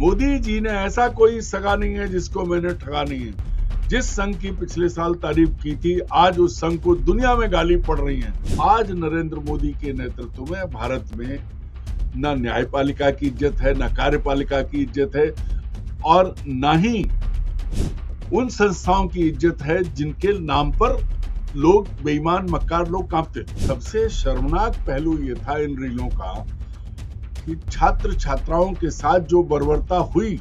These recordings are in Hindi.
मोदी जी ने ऐसा कोई सगा नहीं है जिसको मैंने ठगा नहीं है। जिस संघ की पिछले साल तारीफ की थी, आज उस संघ को दुनिया में गाली पड़ रही है। आज नरेंद्र मोदी के नेतृत्व में भारत में न न्यायपालिका की इज्जत है, न कार्यपालिका की इज्जत है, और न ही उन संस्थाओं की इज्जत है जिनके नाम पर लोग बेईमान मक्कार लोग कांपते थे। सबसे शर्मनाक पहलू ये था इन रीलों का कि छात्र छात्राओं के साथ जो बर्बरता हुई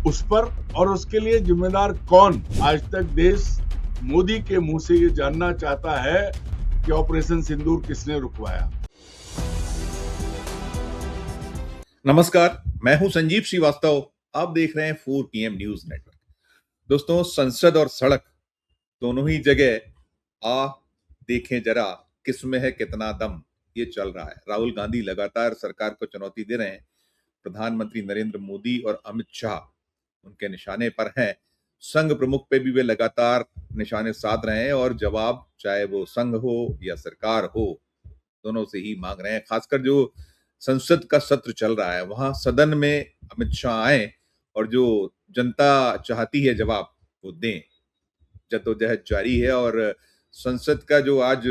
उस पर और उसके लिए जिम्मेदार कौन। आज तक देश मोदी के मुंह से ये जानना चाहता है कि ऑपरेशन सिंदूर किसने रुकवाया। नमस्कार, मैं हूं संजीव श्रीवास्तव। आप देख रहे हैं 4 PM न्यूज नेटवर्क। दोस्तों, संसद और सड़क दोनों ही जगह आ देखें जरा किसमें है कितना दम, ये चल रहा है। राहुल गांधी लगातार सरकार को चुनौती दे रहे हैं। प्रधानमंत्री नरेंद्र मोदी और अमित शाह उनके निशाने पर हैं। संघ प्रमुख पे भी वे लगातार निशाने साध रहे हैं और जवाब चाहे वो संघ हो या सरकार हो, दोनों से ही मांग रहे हैं। खासकर जो संसद का सत्र चल रहा है, वहां सदन में अमित शाह आए और जो जनता चाहती है जवाब वो दें। जद्दोजहद जारी है और संसद का जो आज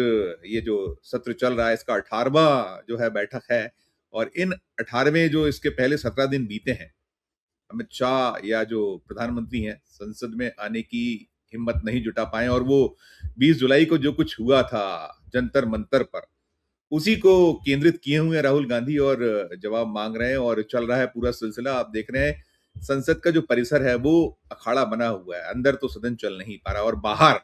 ये जो सत्र चल रहा है, इसका 18वां जो है बैठक है, और इन 18वें जो इसके पहले 17 दिन बीते हैं, अमित शाह या जो प्रधानमंत्री हैं संसद में आने की हिम्मत नहीं जुटा पाए, और वो 20 जुलाई को जो कुछ हुआ था जंतर मंतर पर, उसी को केंद्रित किए हुए हैं राहुल गांधी और जवाब मांग रहे हैं। और चल रहा है पूरा सिलसिला। आप देख रहे हैं संसद का जो परिसर है वो अखाड़ा बना हुआ है। अंदर तो सदन चल नहीं पा रहा और बाहर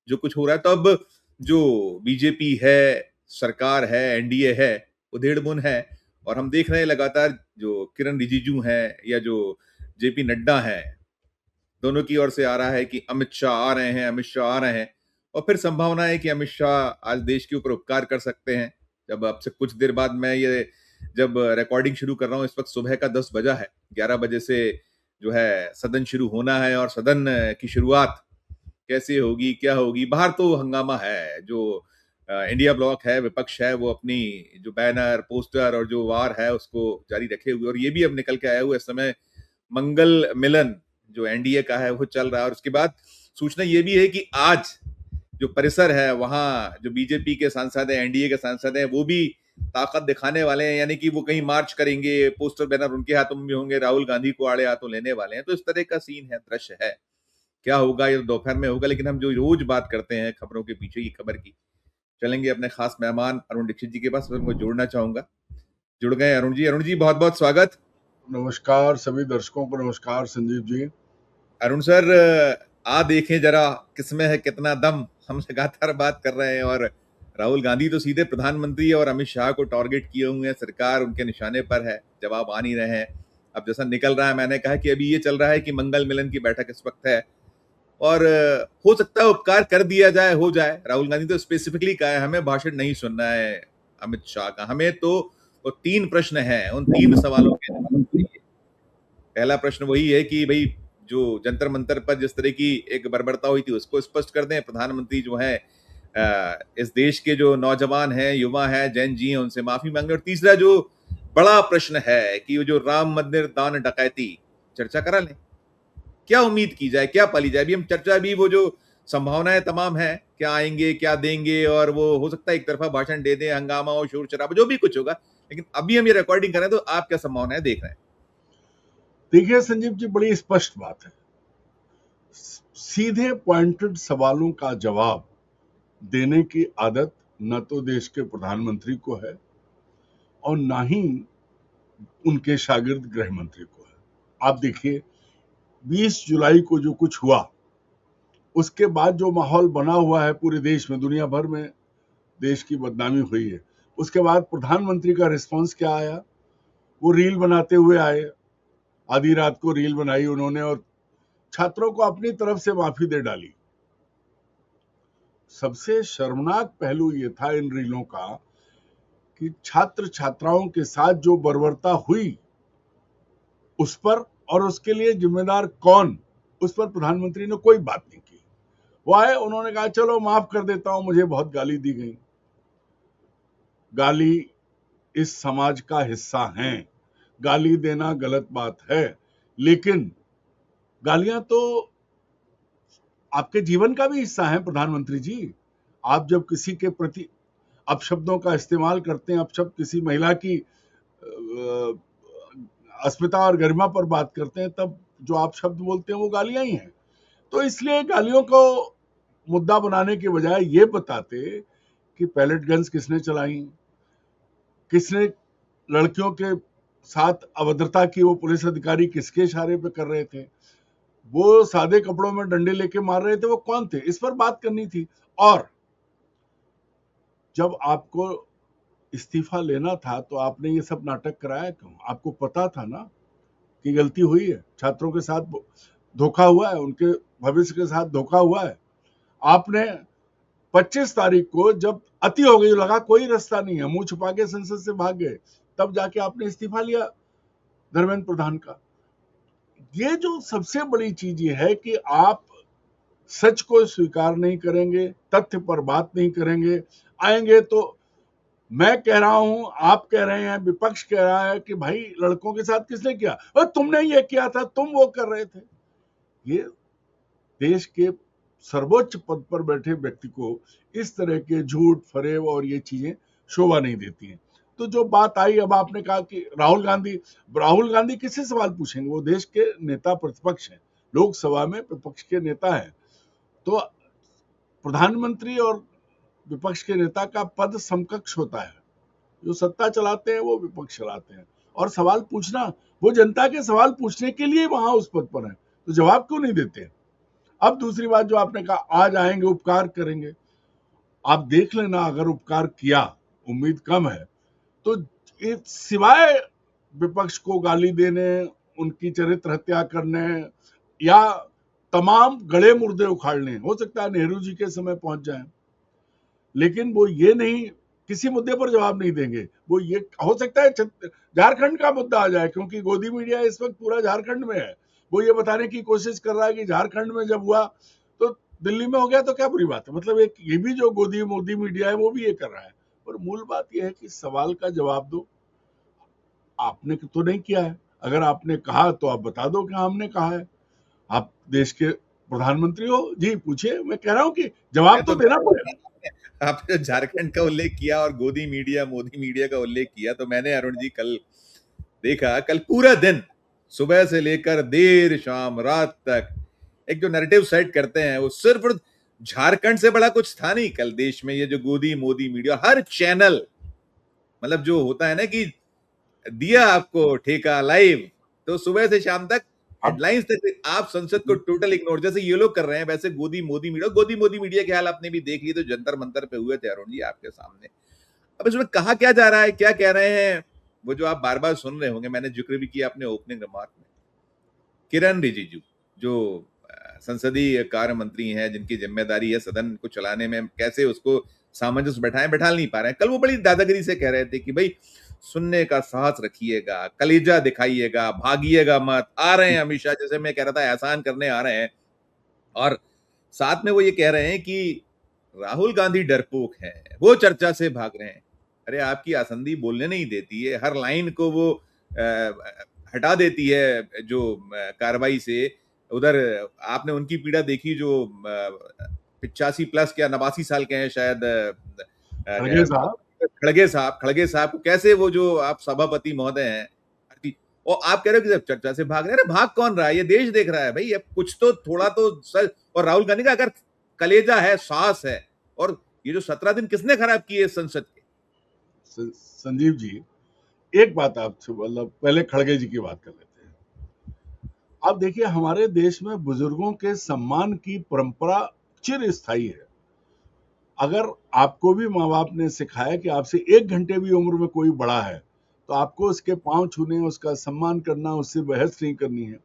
जो कुछ हो रहा है, तो अब जो बीजेपी है, सरकार है, एनडीए है, उधेड़-बुन है। और हम देख रहे हैं लगातार जो किरण रिजिजू हैं या जो जेपी नड्डा हैं, दोनों की ओर से आ रहा है कि अमित शाह आ रहे हैं, अमित शाह आ रहे हैं। और फिर संभावना है कि अमित शाह आज देश के ऊपर उपकार कर सकते हैं। जब अब से कुछ देर बाद, मैं ये जब रिकॉर्डिंग शुरू कर रहा हूँ, इस वक्त सुबह का 10 बजा है। 11 बजे से जो है सदन शुरू होना है, और सदन की शुरुआत कैसे होगी, क्या होगी। बाहर तो हंगामा है। जो इंडिया ब्लॉक है, विपक्ष है, वो अपनी जो बैनर, पोस्टर और जो वार है उसको जारी रखे हुए, और ये भी अब निकल के आया हुआ इस समय मंगल मिलन जो एनडीए का है वो चल रहा है। और उसके बाद सूचना ये भी है कि आज जो परिसर है वहां जो बीजेपी के सांसद हैं, एनडीए के सांसद हैं, वो भी ताकत दिखाने वाले हैं। यानी कि वो कहीं मार्च करेंगे, पोस्टर बैनर उनके हाथों में भी होंगे, राहुल गांधी को आड़े हाथों लेने वाले हैं। तो इस तरह का सीन है, दृश्य है। क्या होगा ये दोपहर में होगा, लेकिन हम जो रोज बात करते हैं खबरों के पीछे की खबर की, चलेंगे अपने खास मेहमान अरुण दीक्षित जी के पास। उनको जोड़ना चाहूंगा। जुड़ गए अरुण जी। अरुण जी, बहुत बहुत स्वागत। नमस्कार सभी दर्शकों को। नमस्कार संजीव जी। अरुण सर, आ देखें जरा किसमें है कितना दम, हम लगातार बात कर रहे हैं। और राहुल गांधी तो सीधे प्रधानमंत्री और अमित शाह को टारगेट किए हुए हैं। सरकार उनके निशाने पर है, जवाब आ नहीं रहे हैं। अब जैसा निकल रहा है, मैंने कहा कि अभी ये चल रहा है कि मंगल मिलन की बैठक इस वक्त है, और हो सकता है उपकार कर दिया जाए, हो जाए। राहुल गांधी तो स्पेसिफिकली कहा है हमें भाषण नहीं सुनना है अमित शाह का, हमें तो वो 3 प्रश्न हैं, उन 3 सवालों के जवाब चाहिए। पहला प्रश्न वही है कि भाई जो जंतर मंतर पर जिस तरह की एक बर्बरता हुई थी उसको स्पष्ट कर दें। प्रधानमंत्री जो है इस देश के जो नौजवान हैं, युवा हैं, जैन जी हैं, उनसे माफी मांगे। और तीसरा जो बड़ा प्रश्न है कि वो जो राम मंदिर दान डकैती चर्चा करा लें। क्या उम्मीद की जाए, क्या पाली जाए। अभी हम चर्चा भी वो जो संभावनाएं तमाम है, क्या आएंगे, क्या देंगे, और वो हो सकता है एक तरफा भाषण दे दें, हंगामा हो, शोर शराबा, जो भी कुछ होगा। लेकिन अभी हम ये रिकॉर्डिंग करें तो आप क्या संभावनाएं देख रहे हैं? देखिए संजीव जी, बड़ी स्पष्ट बात है। सीधे पॉइंटेड सवालों का जवाब देने की आदत न तो देश के प्रधानमंत्री को है और ना ही उनके शागिर्द गृह मंत्री को है। आप देखिए 20 जुलाई को जो कुछ हुआ, उसके बाद जो माहौल बना हुआ है पूरे देश में, दुनिया भर में देश की बदनामी हुई है। उसके बाद प्रधानमंत्री का रिस्पांस क्या आया? वो रील बनाते हुए आए। आधी रात को रील बनाई उन्होंने और छात्रों को अपनी तरफ से माफी दे डाली। सबसे शर्मनाक पहलू ये था इन रीलों का कि छात्र छात्राओं के साथ जो बर्बरता हुई उस पर और उसके लिए जिम्मेदार कौन, उस पर प्रधानमंत्री ने कोई बात नहीं की। वो आए, उन्होंने कहा चलो माफ कर देता हूं, मुझे बहुत गाली दी गई। गाली इस समाज का हिस्सा हैं। गाली देना गलत बात है, लेकिन गालियां तो आपके जीवन का भी हिस्सा है प्रधानमंत्री जी। आप जब किसी के प्रति अपशब्दों का इस्तेमाल करते हैं, अपशब्द किसी महिला की अस्मिता और गरिमा पर बात करते हैं, तब जो आप शब्द बोलते हैं वो गालियां ही हैं। तो इसलिए गालियों को मुद्दा बनाने के बजाय ये बताते कि पैलेट गन्स किसने चलाई, किसने लड़कियों के साथ अभद्रता की, वो पुलिस अधिकारी किसके इशारे पे कर रहे थे, वो सादे कपड़ों में डंडे लेके मार रहे थे, वो कौन थे, इस पर बात करनी थी। और जब आपको इस्तीफा लेना था तो आपने ये सब नाटक कराया क्यों? आपको पता था ना कि गलती हुई है, छात्रों के साथ धोखा हुआ है, उनके भविष्य के साथ धोखा हुआ है। आपने 25 तारीख को जब अति हो गई, लगा कोई रास्ता नहीं है, मुंह छुपा के संसद से भाग गए, तब जाके आपने इस्तीफा लिया धर्मेंद्र प्रधान का। ये जो सबसे बड़ी चीज ये है कि आप सच को स्वीकार नहीं करेंगे, तथ्य पर बात नहीं करेंगे। आएंगे तो मैं कह रहा हूं, आप कह रहे हैं, विपक्ष कह रहा है कि भाई लड़कों के साथ किसने किया, और तुमने ये किया था, तुम वो कर रहे थे। ये देश के सर्वोच्च पद पर बैठे व्यक्ति को इस तरह के झूठ फरेब और ये चीजें शोभा नहीं देती हैं। तो जो बात आई, अब आपने कहा कि राहुल गांधी किससे सवाल पूछेंगे? वो देश के नेता प्रतिपक्ष हैं, लोकसभा में विपक्ष के नेता हैं। तो प्रधानमंत्री और विपक्ष के नेता का पद समकक्ष होता है। जो सत्ता चलाते हैं वो विपक्ष चलाते हैं, और सवाल पूछना, वो जनता के सवाल पूछने के लिए वहां उस पद पर है, तो जवाब क्यों नहीं देते? अब दूसरी बात जो आपने कहा, आज आएंगे उपकार करेंगे, आप देख लेना, अगर उपकार किया, उम्मीद कम है, तो सिवाय विपक्ष को गाली देने, उनकी चरित्र हत्या करने या तमाम गड़े मुर्दे उखाड़ने, हो सकता है नेहरू जी के समय पहुंच जाए, लेकिन वो ये नहीं, किसी मुद्दे पर जवाब नहीं देंगे। वो ये हो सकता है झारखंड का मुद्दा आ जाए, क्योंकि गोदी मीडिया इस वक्त पूरा झारखंड में है। वो ये बताने की कोशिश कर रहा है कि झारखंड में जब हुआ तो दिल्ली में हो गया, तो क्या बुरी बात है। मतलब एक ये भी जो मोदी मीडिया है वो भी ये कर रहा है। और मूल बात यह है कि सवाल का जवाब दो। आपने तो नहीं किया है, अगर आपने कहा तो आप बता दो कि हमने कहा है। आप देश के प्रधानमंत्री हो जी, पूछिए। मैं कह रहा हूं कि जवाब तो देना पड़ेगा। आपने झारखंड का उल्लेख किया और मोदी मीडिया का उल्लेख किया, तो मैंने अरुण जी कल देखा, कल पूरा दिन सुबह से लेकर देर शाम रात तक एक जो नैरेटिव सेट करते हैं, वो सिर्फ झारखंड से बड़ा कुछ था नहीं कल देश में। ये जो मोदी मीडिया, हर चैनल, मतलब जो होता है ना कि दिया आपको ठेका लाइव, तो सुबह से शाम तक हेडलाइंस तक आप संसद को टोटल इग्नोर, जैसे ये लोग कर रहे हैं, वैसे मोदी मीडिया के हाल आपने भी देख लिए, तो जंतर मंतर पे हुए थे अरुण जी आपके सामने। अब इसमें कहा क्या जा रहा है, क्या कह रहे हैं, वो जो आप बार बार सुन रहे होंगे, मैंने जिक्र भी किया अपने ओपनिंग रिमार्क में, किरण रिजिजू जो संसदीय कार्य मंत्री हैं, जिनकी जिम्मेदारी है सदन को चलाने में, कैसे उसको सामंजस्य बैठा नहीं पा रहे हैं। कल वो बड़ी दादागिरी से कह रहे थे कि भाई सुनने का साहस रखिएगा, कलेजा दिखाइएगा, भागिएगा मत, आ रहे हैं अमित शाह, जैसे मैं कह रहा था एहसान करने आ रहे हैं। और साथ में वो ये कह रहे हैं कि राहुल गांधी डरपोक है, वो चर्चा से भाग रहे हैं। अरे आपकी आसंदी बोलने नहीं देती है, हर लाइन को वो हटा देती है जो कार्रवाई से। उधर आपने उनकी पीड़ा देखी जो 85 प्लस क्या 89 साल के हैं शायद, खड़गे साहब को कैसे वो जो आप सभापति महोदय हैं, और आप कह रहे हो कि सब चर्चा से भाग रहे हैं। भाग कौन रहा है, ये देश देख रहा है भाई, अब कुछ तो थोड़ा तो सर। और राहुल गांधी का अगर कलेजा है, साहस है, और ये जो 17 दिन किसने खराब किए संसद के? संजीव जी, एक बात आपसे, मतलब पहले खड़गे जी की बात कर लेते हैं। आप देखिए, हमारे देश में बुजुर्गों के सम्मान की परंपरा चिरस्थायी है। अगर आपको भी माँ बाप ने सिखाया कि आपसे 1 घंटे भी उम्र में कोई बड़ा है तो आपको उसके पांव छूने, उसका सम्मान करना, उससे बहस नहीं करनी है।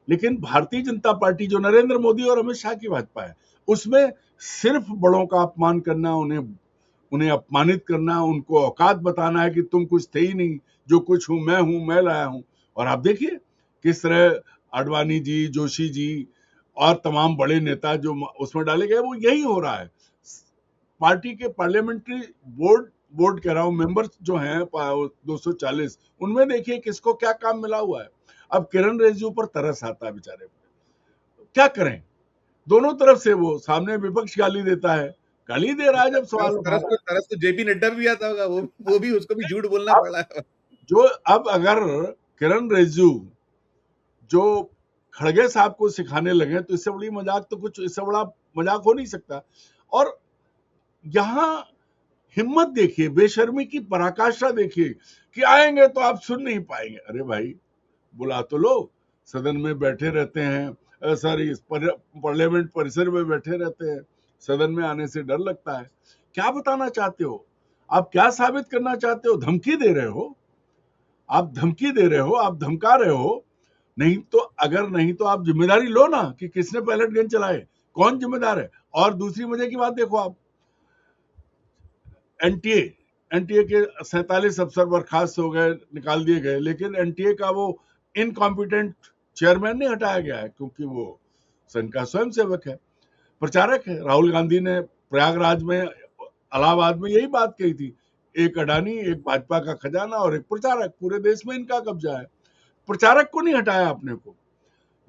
लेकिन भारतीय जनता पार्टी जो नरेंद्र मोदी और अमित शाह की भाजपा है, उसमें सिर्फ बड़ों का अपमान करना, उन्हें अपमानित करना, उनको औकात बताना है कि तुम कुछ थे ही नहीं, जो कुछ हूं, मैं लाया हूं। और आप देखिए किस तरह आडवाणी जी, जोशी जी और तमाम बड़े नेता जो उसमें डाले गए, वो यही हो रहा है। पार्टी के पार्लियामेंट्री बोर्ड बोर्ड कह रहा हूँ, मेंबर्स जो हैं 240, उनमें देखिए किसको क्या काम मिला हुआ है। अब किरण रिजिजू पर तरस आता है बेचारे पे, क्या करें, दोनों तरफ से वो सामने विपक्ष गाली देता है, गाली दे रहा है जब सवाल उठा रहा है। तरस तो जेपी नड्डा भी आता होगा, वो भी उसको भी झूठ बोलना अब पड़ा है। जो अब अगर किरण रिजिजू जो खड़गे साहब को सिखाने लगे तो इससे बड़ी मजाक तो कुछ, इससे बड़ा मजाक हो नहीं सकता। और यहां हिम्मत देखिए, बेशर्मी की पराकाष्ठा देखिए कि आएंगे तो आप सुन नहीं पाएंगे। अरे भाई बुला तो लो, सदन में बैठे रहते हैं, सॉरी पार्लियामेंट परिसर में बैठे रहते हैं, सदन में आने से डर लगता है। क्या बताना चाहते हो आप, क्या साबित करना चाहते हो? धमकी दे रहे हो आप, धमकी दे रहे हो आप, धमका रहे हो। नहीं तो अगर नहीं तो आप जिम्मेदारी लो ना कि किसने पैलेट गन चलाए, कौन जिम्मेदार है। और दूसरी मजे की बात देखो आप, एनटीए एनटीए के 47 अफसर बर्खास्त हो गए, निकाल दिए गए, लेकिन एनटीए का वो इनकॉम्पिटेंट चेयरमैन नहीं हटाया गया है क्योंकि वो संघ का स्वयं सेवक है, प्रचारक है। राहुल गांधी ने प्रयागराज में, इलाहाबाद में यही बात कही थी, एक अडानी, एक भाजपा का खजाना और एक प्रचारक, पूरे देश में इनका कब्जा है। प्रचारक को नहीं हटाया अपने को।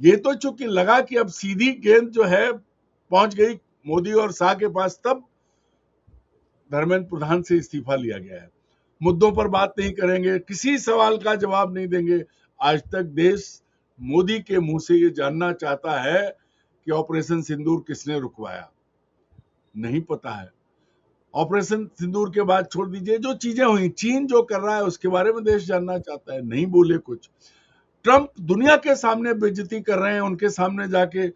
ये तो चूंकि लगा कि अब सीधी गेंद जो है पहुंच गई मोदी और शाह के पास, तब धर्मेंद्र प्रधान से इस्तीफा लिया गया है। मुद्दों पर बात नहीं करेंगे, किसी सवाल का जवाब नहीं देंगे। आज तक देश मोदी के मुंह से ये जानना चाहता है कि ऑपरेशन सिंदूर किसने रुकवाया, नहीं पता है। ऑपरेशन सिंदूर के बाद छोड़ दीजिए, जो चीजें हुई, चीन जो कर रहा है उसके बारे में देश जानना चाहता है, नहीं बोले कुछ। ट्रंप दुनिया के सामने बेइज्जती कर रहे हैं, उनके सामने जाके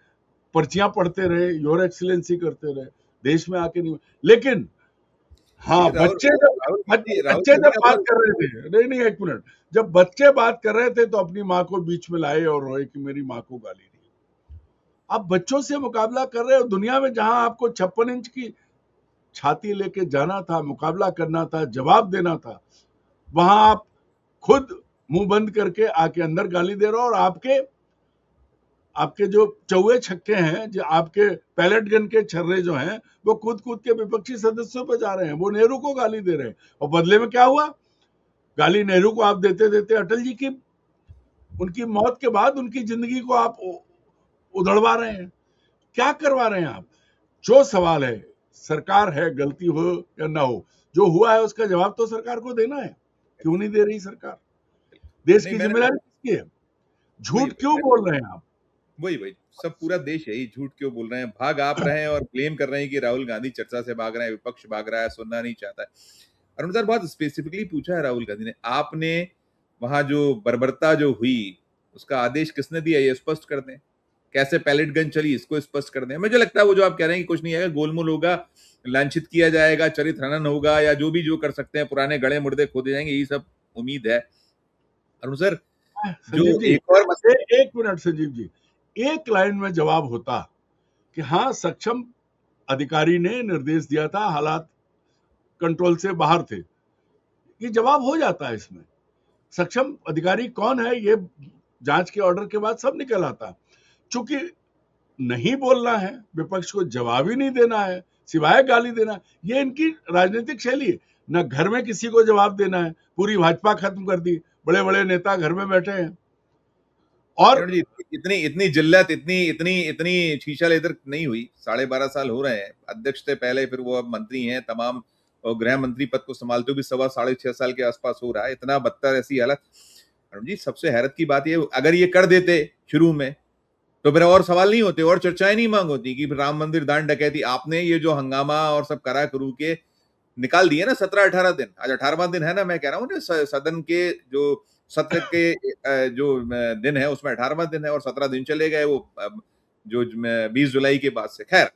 पर्चियां पढ़ते रहे, योर एक्सीलेंसी करते रहे, देश में आके नहीं। लेकिन हाँ, बच्चे जब बात कर रहे थे, नहीं एक मिनट, जब बच्चे बात कर रहे थे तो अपनी माँ को बीच में लाए और रोए कि मेरी माँ को गाली दी। आप बच्चों से मुकाबला कर रहे हो दुनिया में, जहां आपको 56 इंच की छाती लेके जाना था, मुकाबला करना था, जवाब देना था, वहां आप खुद मुंह बंद करके आके अंदर गाली दे रहे हो। और आपके जो चौवे छक्के हैं, जो आपके पैलेट गन के छर्रे जो हैं, वो कूद कूद के विपक्षी सदस्यों पे जा रहे हैं, वो नेहरू को गाली दे रहे हैं। और बदले में क्या हुआ, गाली नेहरू को आप देते देते अटल जी की, उनकी मौत के बाद उनकी जिंदगी को आप उधड़वा रहे हैं। क्या करवा रहे हैं आप? जो सवाल है, सरकार है, गलती हो या ना हो, जो हुआ है उसका जवाब तो सरकार को देना है। क्यों नहीं दे रही सरकार? देश की जिम्मेदारी किसकी है? झूठ क्यों बोल रहे हैं आप? वही सब पूरा देश यही झूठ क्यों बोल रहे हैं, भाग आप रहे हैं और क्लेम कर रहे हैं कि राहुल गांधी चर्चा से भाग रहे हैं, विपक्ष भाग रहा है, सुनना नहीं चाहता है। अरुण सर, बहुत स्पेसिफिकली पूछा है राहुल गांधी ने, आपने वहां जो बर्बरता जो हुई उसका आदेश किसने दिया, ये स्पष्ट कर दें। कैसे पैलेट गन चली, इसको स्पष्ट कर दें। मुझे लगता है वो जो आप कह रहे हैं कि कुछ नहीं आएगा, गोलमोल होगा, लांछित किया जाएगा, चरित्र हनन होगा, या जो भी जो कर सकते हैं, पुराने गड़े मुर्दे खोदे जाएंगे, यही सब उम्मीद है। अरुण सर, जो एक और एक मिनट संजीव जी, एक लाइन में जवाब होता कि हाँ, सक्षम अधिकारी ने निर्देश दिया था, हालात कंट्रोल से बाहर थे, ये जवाब हो जाता है। इसमें सक्षम अधिकारी कौन है, ये जांच के ऑर्डर के बाद सब निकल आता। चूंकि नहीं बोलना है, विपक्ष को जवाब ही नहीं देना है, सिवाय गाली देना, ये इनकी राजनीतिक शैली है। न घर में किसी को जवाब देना है, पूरी भाजपा खत्म कर दी, बड़े बड़े नेता घर में बैठे हैं। और इतनी इतनी जिल्लत, इतनी शीशा लेदर नहीं हुई। 12.5 साल हो रहे हैं, अध्यक्ष थे पहले, फिर वो अब मंत्री हैं तमाम, और गृह मंत्री पद को संभालते हुए भी 6.5 साल के आसपास हो रहा है। इतना बदतर ऐसी हालत। अरुण जी, सबसे हैरत की बात ये, अगर ये कर देते शुरू में तो फिर और सवाल नहीं होते और चर्चाएं नहीं मांग होती कि राम मंदिर दान डकैती। आपने ये जो हंगामा और सब करा करू के निकाल दिए ना 17-18 दिन, आज 18वां दिन है ना, मैं कह रहा हूँ सदन के जो सत्र के जो दिन है उसमें 18वां दिन है और 17 दिन चले गए वो जो 20 जुलाई के बाद से। खैर,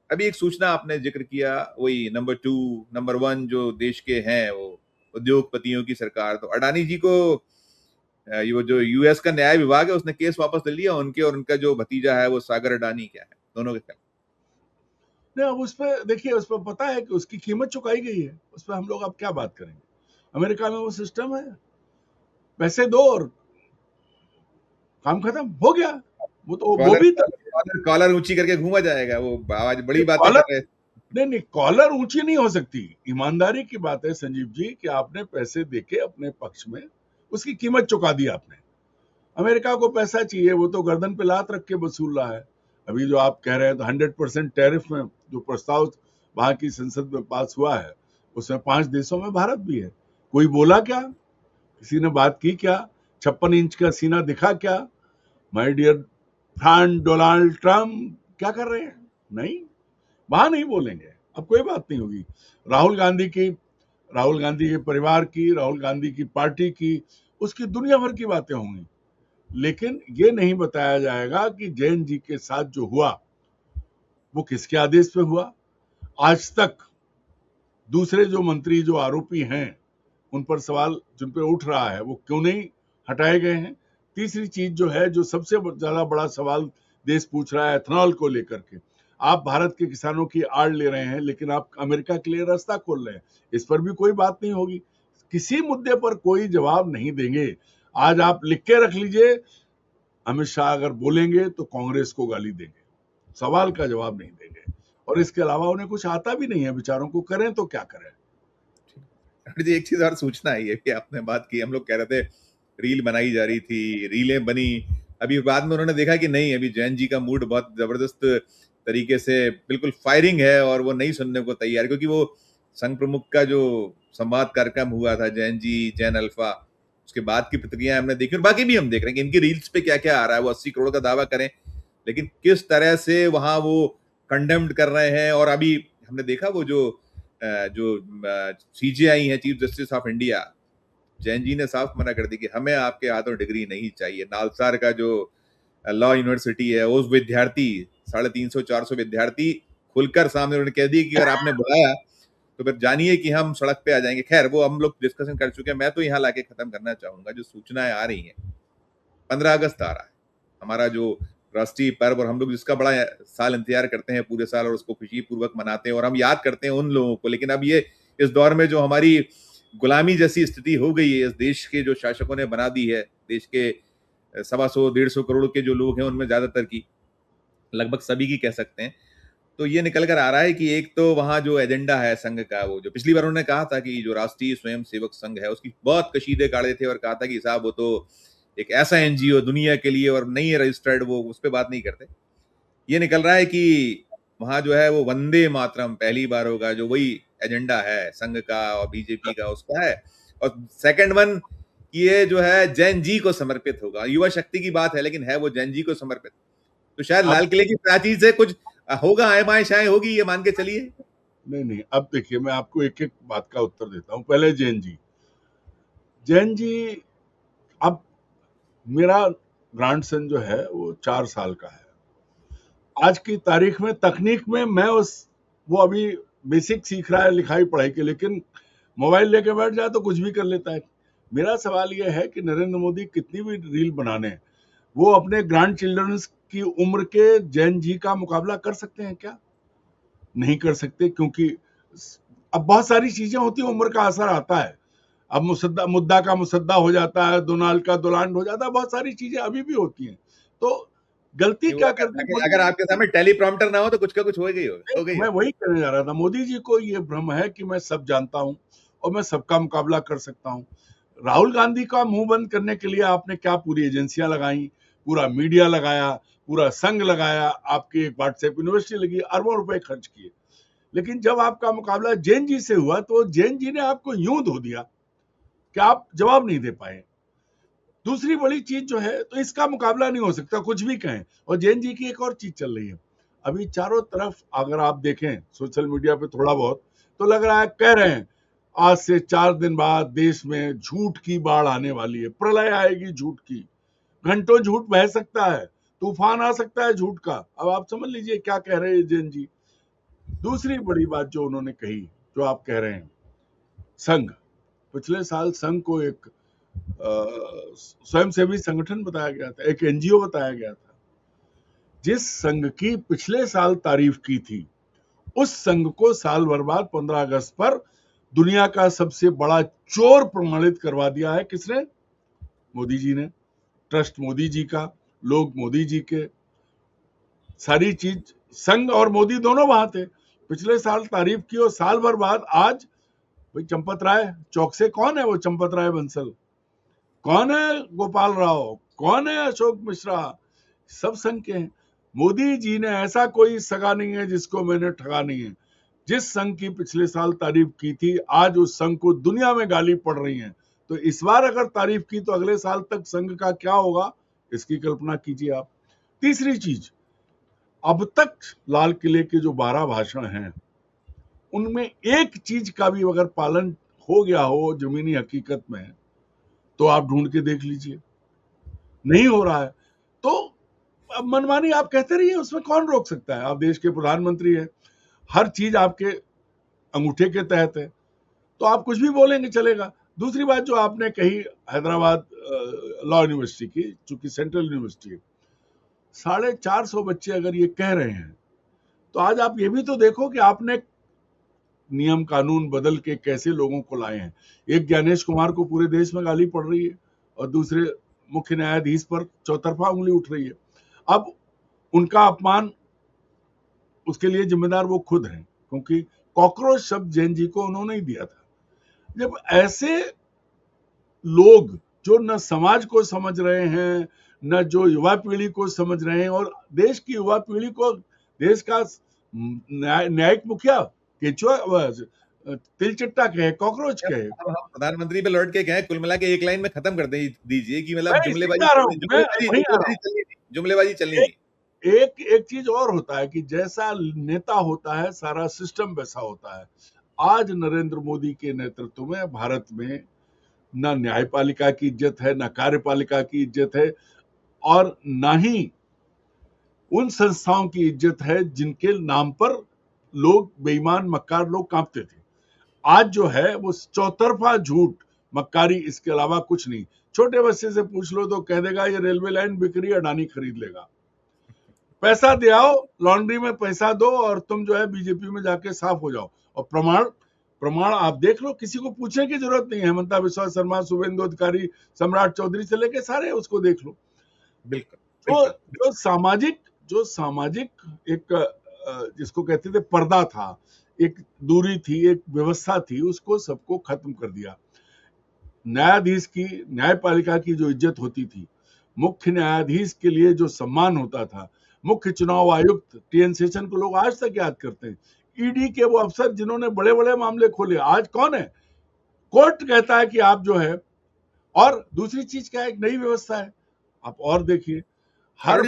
अभी एक सूचना आपने जिक्र किया, वही नंबर 2 नंबर 1 जो देश के हैं वो उद्योगपतियों की सरकार, तो अडानी जी को ये जो यूएस का न्याय विभाग है उसने केस वापस ले लिया, उनके और उनका जो भतीजा है वो सागर अडानी, क्या है दोनों के खिलाफ। नहीं, अब उस पर देखिए, उस पर पता है कि उसकी कीमत चुकाई गई है, उस पर हम लोग अब क्या बात करेंगे। अमेरिका में वो सिस्टम है, पैसे दो और काम खत्म हो गया। वो तो वो भी कॉलर ऊंची करके घूमा जाएगा, वो आवाज बड़ी बातें कर रहे हैं। नहीं नहीं, कॉलर ऊंची नहीं हो सकती। ईमानदारी की बात है संजीव जी कि आपने पैसे देके अपने पक्ष में उसकी कीमत चुका दी आपने। अमेरिका को पैसा चाहिए, वो तो गर्दन पे लात रख के वसूल रहा है। अभी जो आप कह रहे हैं तो 100% टैरिफ में जो प्रस्ताव वहां की संसद में पास हुआ है, उसमें 5 देशों में भारत भी है। कोई बोला क्या? किसी ने बात की क्या? 56 इंच का सीना दिखा क्या? My dear friend Donald Trump क्या कर रहे हैं? नहीं, वहां नहीं बोलेंगे। अब कोई बात नहीं होगी। राहुल गांधी के परिवार की, राहुल गांधी की पार्टी की, उसकी दुनिया भर की बातें होंगी, लेकिन ये नहीं बताया जाएगा कि जैन जी के साथ जो हुआ वो किसके आदेश पे हुआ। आज तक दूसरे जो मंत्री, जो आरोपी हैं, उन पर सवाल जिन पे उठ रहा है वो क्यों नहीं हटाए गए हैं। तीसरी चीज जो है, जो सबसे ज्यादा बड़ा सवाल देश पूछ रहा है एथनॉल को लेकर के, आप भारत के किसानों की आड़ ले रहे हैं, लेकिन आप अमेरिका के लिए रास्ता खोल रहे हैं। इस पर भी कोई बात नहीं होगी। किसी मुद्दे पर कोई जवाब नहीं देंगे। आज आप लिख के रख लीजिए, अमित शाह अगर बोलेंगे तो कांग्रेस को गाली देंगे, सवाल का जवाब नहीं देंगे। और इसके अलावा उन्हें कुछ आता भी नहीं है बेचारों को, करें तो क्या करें। जी एक चीज और सूचना आई है कि आपने बात की, हम लोग कह रहे थे रील बनाई जा रही थी, रीलें बनी, अभी बाद में उन्होंने देखा कि नहीं, अभी जैन जी का मूड बहुत जबरदस्त तरीके से बिल्कुल फायरिंग है और वो नहीं सुनने को तैयार, क्योंकि वो संघ प्रमुख का जो संवाद कार्यक्रम हुआ था जैन जी, जैन अल्फा, उसके बाद की प्रतिक्रिया हमने देखी और बाकी भी हम देख रहे हैं कि इनकी रील्स पे क्या क्या आ रहा है। वो 80 करोड़ का दावा करें, लेकिन किस तरह से वहां वो कंडेम्ड कर रहे हैं। और अभी हमने देखा वो जो सीजीआई है, chief justice of India, Jain ji ने साफ मना कर दी कि हमें आपके हाथों डिग्री नहीं चाहिए। नालसार का जो लॉ यूनिवर्सिटी है, उस विद्यार्थी 350-400 विद्यार्थी खुलकर सामने उन्होंने कह दी कि अगर आपने बुलाया तो फिर जानिए कि हम सड़क पे आ जाएंगे। खैर वो हम लोग डिस्कशन कर चुके हैं। मैं तो यहाँ लाके खत्म करना चाहूंगा, जो सूचनाएं आ रही हैं, 15 अगस्त आ रहा है, हमारा जो राष्ट्रीय पर्व, और हम लोग जिसका बड़ा साल इंतजार करते हैं पूरे साल और उसको खुशी पूर्वक मनाते हैं और हम याद करते हैं उन लोगों को। लेकिन अब ये इस दौर में जो हमारी गुलामी जैसी स्थिति हो गई है, इस देश के जो शासकों ने बना दी है, देश के 125-150 करोड़ के जो लोग हैं उनमें ज्यादातर की, लगभग सभी की कह सकते हैं, तो ये निकल कर आ रहा है कि एक तो वहां जो एजेंडा है संघ का, वो जो पिछली बार उन्होंने कहा था कि जो राष्ट्रीय स्वयं सेवक संघ है उसकी बहुत कशीदे काढ़े थे और कहा था कि साहब वो तो एक ऐसा एनजीओ दुनिया के लिए और नहीं है रजिस्टर्ड, वो उस पर बात नहीं करते। ये निकल रहा है कि वहां जो है वो वंदे मातरम पहली बार होगा, जो वही एजेंडा है संघ का और बीजेपी का उसका है। और सेकंड वन, ये जो है जैन जी को समर्पित होगा। युवा शक्ति की बात है लेकिन है वो जैन जी को समर्पित। तो शायद लाल किले की प्राचीर से कुछ होगा, आयमाइशाएं होगी, ये मान के चलिए। नहीं नहीं, अब देखिए मैं आपको एक एक बात का उत्तर देता हूं। पहले जैन जी, अब मेरा ग्रैंडसन जो है वो 4 साल का है। आज की तारीख में तकनीक में वो अभी बेसिक सीख रहा है लिखाई पढ़ाई के, लेकिन मोबाइल लेके बैठ जाए तो कुछ भी कर लेता है। मेरा सवाल यह है कि नरेंद्र मोदी कितनी भी रील बनाने, वो अपने ग्रैंड चिल्ड्रंस की उम्र के जैन जी का मुकाबला कर सकते हैं क्या? नहीं कर सकते, क्योंकि अब बहुत सारी चीजें होती हैं, उम्र का असर आता है। अब मुद्दा का मुसद्दा हो जाता है, दोनाल्ड का दोलांड हो जाता है, बहुत सारी चीजें अभी भी होती हैं। तो गलती क्या करती है? अगर आपके सामने टेलीप्रॉम्प्टर ना हो तो कुछ का कुछ हो गई। मैं वही कहने जा रहा था, मोदी जी को ये भ्रम है कि मैं सब जानता हूं और मैं सबका मुकाबला कर सकता हूं। राहुल गांधी का मुंह बंद करने के लिए आपने क्या पूरी एजेंसियां लगाई, पूरा मीडिया लगाया, पूरा संघ लगाया, आपकी एक व्हाट्सएप यूनिवर्सिटी लगी, अरबों रुपए खर्च किए। लेकिन जब आपका मुकाबला जैन जी से हुआ तो जैन जी ने आपको यूं धो दिया कि आप जवाब नहीं दे पाए। दूसरी बड़ी चीज जो है, तो इसका मुकाबला नहीं हो सकता, कुछ भी कहें। और जैन जी की एक और चीज चल रही है अभी चारों तरफ, अगर आप देखें सोशल मीडिया पे थोड़ा बहुत, तो लग रहा है, कह रहे हैं आज से 4 दिन बाद देश में झूठ की बाढ़ आने वाली है, प्रलय आएगी झूठ की, घंटों झूठ बह सकता है, तूफान आ सकता है झूठ का। अब आप समझ लीजिए क्या कह रहे हैं जैन जी। दूसरी बड़ी बात जो उन्होंने कही, जो आप कह रहे हैं, संघ, पिछले साल संघ को एक स्वयंसेवी संगठन बताया गया था, एक एनजीओ बताया गया था। जिस संघ की पिछले साल तारीफ की थी, उस संघ को साल भर बाद 15 अगस्त पर दुनिया का सबसे बड़ा चोर प्रमाणित करवा दिया है। किसने? मोदी जी ने। ट्रस्ट मोदी जी का, लोग मोदी जी के, सारी चीज, संघ और मोदी दोनों वहां थे। पिछले साल तारीफ की और साल भर बाद आज भाई चंपत राय चौक से कौन है वो चंपत राय बंसल, कौन है गोपाल राव, कौन है अशोक मिश्रा, सब संघ के हैं। मोदी जी ने ऐसा कोई सगा नहीं है जिसको मैंने ठगा नहीं है। जिस संघ की पिछले साल तारीफ की थी आज उस संघ को दुनिया में गाली पड़ रही है। तो इस बार अगर तारीफ की तो अगले साल तक संघ का क्या होगा इसकी कल्पना कीजिए आप। तीसरी चीज, अब तक लाल किले के जो 12 भाषण हैं उनमें एक चीज का भी अगर पालन हो गया हो जमीनी हकीकत में तो आप ढूंढ के देख लीजिए, नहीं हो रहा है। तो अब मनमानी आप कहते रहिए, उसमें कौन रोक सकता है? आप देश के प्रधानमंत्री हैं, हर चीज आपके अंगूठे के तहत है, तो आप कुछ भी बोलेंगे चलेगा। दूसरी बात जो आपने कही हैदराबाद लॉ यूनिवर्सिटी की, चूंकि सेंट्रल यूनिवर्सिटी है, 450 बच्चे अगर ये कह रहे हैं तो आज आप ये भी तो देखो कि आपने नियम कानून बदल के कैसे लोगों को लाए हैं। एक ज्ञानेश कुमार को पूरे देश में गाली पड़ रही है और दूसरे मुख्य न्यायाधीश पर चौतरफा उंगली उठ रही है। अब उनका अपमान, उसके लिए जिम्मेदार वो खुद हैं, क्योंकि कॉकरोच शब्द जैन जी को उन्होंने ही दिया था। जब ऐसे लोग जो न समाज को समझ रहे हैं न जो युवा पीढ़ी को समझ रहे हैं, और देश की युवा पीढ़ी को देश का न्यायिक मुखिया केचुआ तिलचिट्टा कहे, कॉकरोच कहे। प्रधानमंत्री पे लौट के कहें, कुल मिला के एक लाइन में खत्म कर दीजिए कि मतलब जुमलेबाजी चलनी है। एक चीज और होता है कि जैसा नेता होता है सारा सिस्टम वैसा होता है। आज नरेंद्र मोदी के नेतृत्व में भारत में न न्यायपालिका की इज्जत है, न कार्यपालिका की इज्जत है, और न ही उन संस्थाओं की इज्जत है जिनके नाम पर लोग बेईमान मक्कार लोग कांपते थे। आज जो है वो चौतरफा झूठ मक्कारी, इसके अलावा कुछ नहीं। छोटे बच्चे से पूछ लो तो कह देगा ये रेलवे लाइन बिक रही है, अडानी खरीद लेगा। पैसा दे आओ, लॉन्ड्री में पैसा दो और तुम जो है बीजेपी में जाके साफ हो जाओ। और प्रमाण आप देख लो, किसी को पूछने की जरूरत नहीं है। हेमंता बिस्वा शर्मा, शुभेंदु अधिकारी, सम्राट चौधरी से लेके सारे उसको देख लो। बिल्कुल। तो जो सामाजिक एक जिसको कहते थे पर्दा था, एक दूरी थी, एक व्यवस्था थी, उसको सबको खत्म कर दिया। न्यायाधीश की, न्यायपालिका की जो इज्जत होती थी, मुख्य न्यायाधीश के लिए जो सम्मान होता था, मुख्य चुनाव आयुक्त टीएन शेषन को लोग आज तक याद करते हैं। ईडी के वो अफसर जिन्होंने बड़े बड़े मामले खोले, आज कौन है? कोर्ट कहता है कि आप जो है। और दूसरी चीज क्या है, एक नई व्यवस्था है, आप और देखिए, हर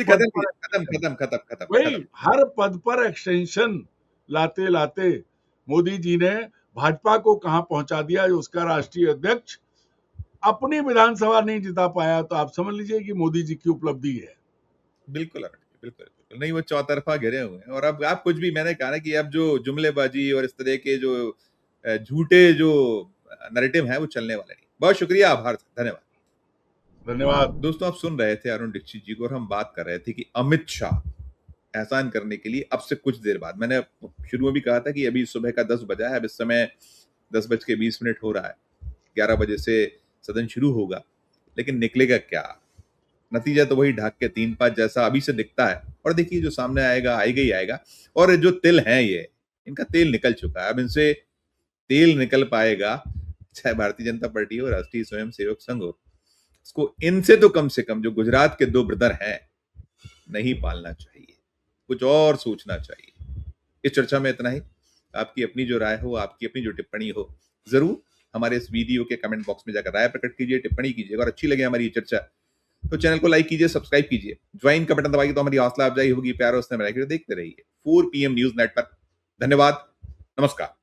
पद पर एक्सटेंशन लाते लाते मोदी जी ने भाजपा को कहां पहुंचा दिया। जो उसका राष्ट्रीय अध्यक्ष अपनी विधानसभा नहीं जिता पाया, तो आप समझ लीजिए कि मोदी जी की उपलब्धि है। बिल्कुल बिल्कुल नहीं, वो चौतरफा घिरे हुए हैं। और अब आप कुछ भी, मैंने कहा ना कि अब जो जुमलेबाजी और इस तरह के जो झूठे जो नैरेटिव है वो चलने वाले नहीं। बहुत शुक्रिया, आभार, धन्यवाद। दोस्तों, आप सुन रहे थे अरुण दीक्षित जी को, और हम बात कर रहे थे कि अमित शाह एहसान करने के लिए अब से कुछ देर बाद, मैंने शुरू में भी कहा था कि अभी सुबह का 10 बजा है, अब इस समय 10:20 हो रहा है, 11 बजे से सदन शुरू होगा, लेकिन निकलेगा क्या? नतीजा तो वही ढाक के 3-5 जैसा अभी से दिखता है। और देखिए जो सामने आएगा आएगा ही आएगा। और जो तिल है, ये इनका तेल निकल चुका है, अब इनसे तेल निकल पाएगा, चाहे भारतीय जनता पार्टी हो, राष्ट्रीय स्वयंसेवक संघ हो, इसको इनसे तो कम से कम जो गुजरात के 2 ब्रदर हैं नहीं पालना चाहिए, कुछ और सोचना चाहिए। इस चर्चा में इतना ही। आपकी अपनी जो राय हो, आपकी अपनी जो टिप्पणी हो, जरूर हमारे इस वीडियो के कमेंट बॉक्स में जाकर राय प्रकट कीजिए, टिप्पणी कीजिए। और अच्छी लगे हमारी ये चर्चा तो चैनल को लाइक कीजिए, सब्सक्राइब कीजिए, ज्वाइन का बटन दबाइए तो हमारी हौसला अफजाई होगी। प्यार और स्नेह देखते रहिए 4 PM न्यूज नेट पर। धन्यवाद, नमस्कार।